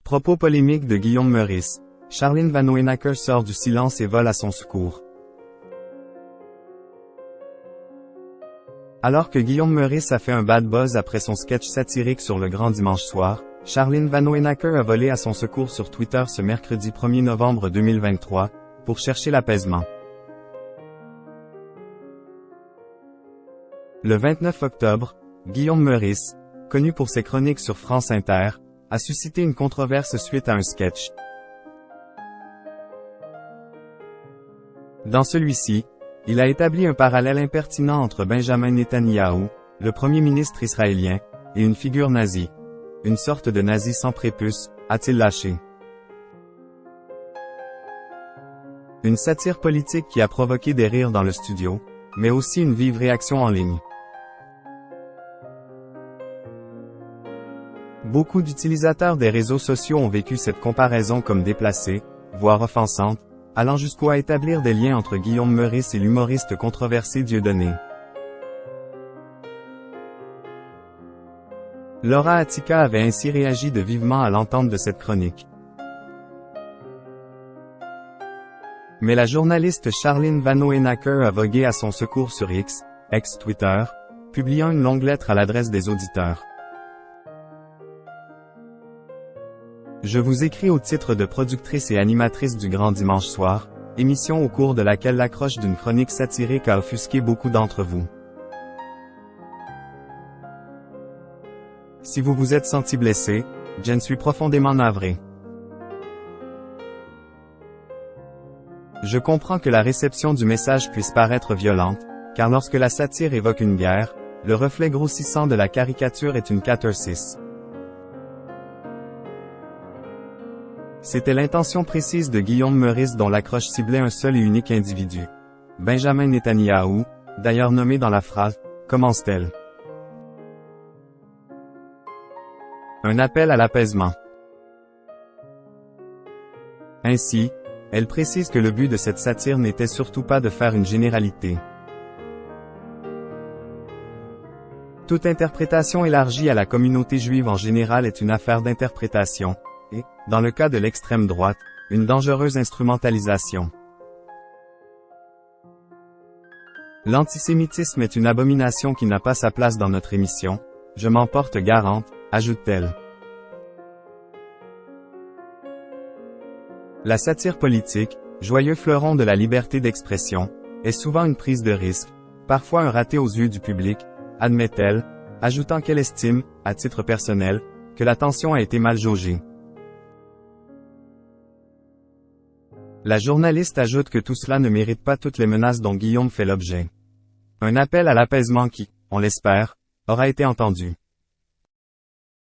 Propos polémiques de Guillaume Meurice. Charline Vanhoenacker sort du silence et vole à son secours. Alors que Guillaume Meurice a fait un bad buzz après son sketch satirique sur le Grand Dimanche soir, Charline Vanhoenacker a volé à son secours sur Twitter ce mercredi 1er novembre 2023, pour chercher l'apaisement. Le 29 octobre, Guillaume Meurice, connu pour ses chroniques sur France Inter, a suscité une controverse suite à un sketch. Dans celui-ci, il a établi un parallèle impertinent entre Benjamin Netanyahou, le premier ministre israélien, et une figure nazie. Une sorte de nazi sans prépuce, a-t-il lâché. Une satire politique qui a provoqué des rires dans le studio, mais aussi une vive réaction en ligne. Beaucoup d'utilisateurs des réseaux sociaux ont vécu cette comparaison comme déplacée, voire offensante, allant jusqu'à établir des liens entre Guillaume Meurice et l'humoriste controversé Dieudonné. Laura Attika avait ainsi réagi de vivement à l'entente de cette chronique. Mais la journaliste Charline Vanhoenacker a vogué à son secours sur X, ex-Twitter, publiant une longue lettre à l'adresse des auditeurs. Je vous écris au titre de productrice et animatrice du Grand Dimanche soir, émission au cours de laquelle l'accroche d'une chronique satirique a offusqué beaucoup d'entre vous. Si vous vous êtes senti blessé, j'en suis profondément navré. Je comprends que la réception du message puisse paraître violente, car lorsque la satire évoque une guerre, le reflet grossissant de la caricature est une catharsis. C'était l'intention précise de Guillaume Meurice dont l'accroche ciblait un seul et unique individu. Benjamin Netanyahou, d'ailleurs nommé dans la phrase « Commence-t-elle ?» Un appel à l'apaisement. Ainsi, elle précise que le but de cette satire n'était surtout pas de faire une généralité. Toute interprétation élargie à la communauté juive en général est une affaire d'interprétation, et, dans le cas de l'extrême droite, une dangereuse instrumentalisation. L'antisémitisme est une abomination qui n'a pas sa place dans notre émission, je m'en porte garante, ajoute-t-elle. La satire politique, joyeux fleuron de la liberté d'expression, est souvent une prise de risque, parfois un raté aux yeux du public, admet-elle, ajoutant qu'elle estime, à titre personnel, que la tension a été mal jaugée. La journaliste ajoute que tout cela ne mérite pas toutes les menaces dont Guillaume fait l'objet. Un appel à l'apaisement qui, on l'espère, aura été entendu.